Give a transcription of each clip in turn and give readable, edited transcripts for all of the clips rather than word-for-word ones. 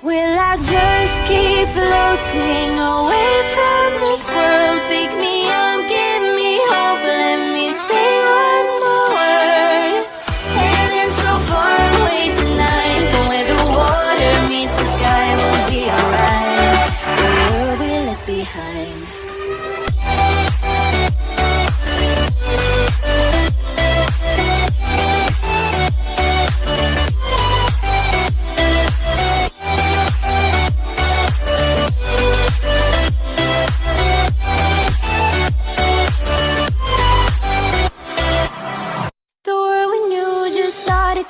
Will I just keep floating away from this world? Pick me up, give me hope, let me say one more word. Heaven so far away tonight, but where the water meets the sky, we'll be alright. The world we left behind.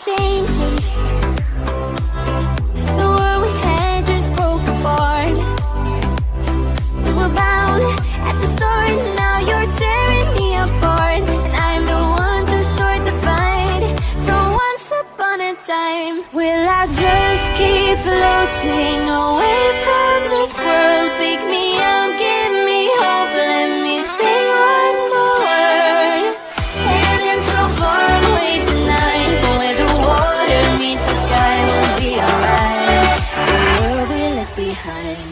Changing. The world we had just broke apart. We were bound at the start, now you're tearing me apart. And I'm the one to start the fight from once upon a time. Will I just keep floating away from this world? Pick me up, give me hope, let me say one more word. Heaven so far away tonight, but where the water meets the sky, we'll be alright. The world we left behind.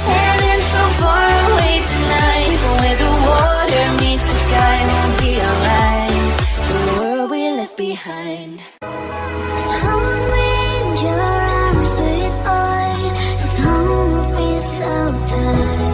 Heaven so far away tonight, but where the water meets the sky, we'll be alright. The world we left behind. Your arms, sweet boy, just hold me so tight.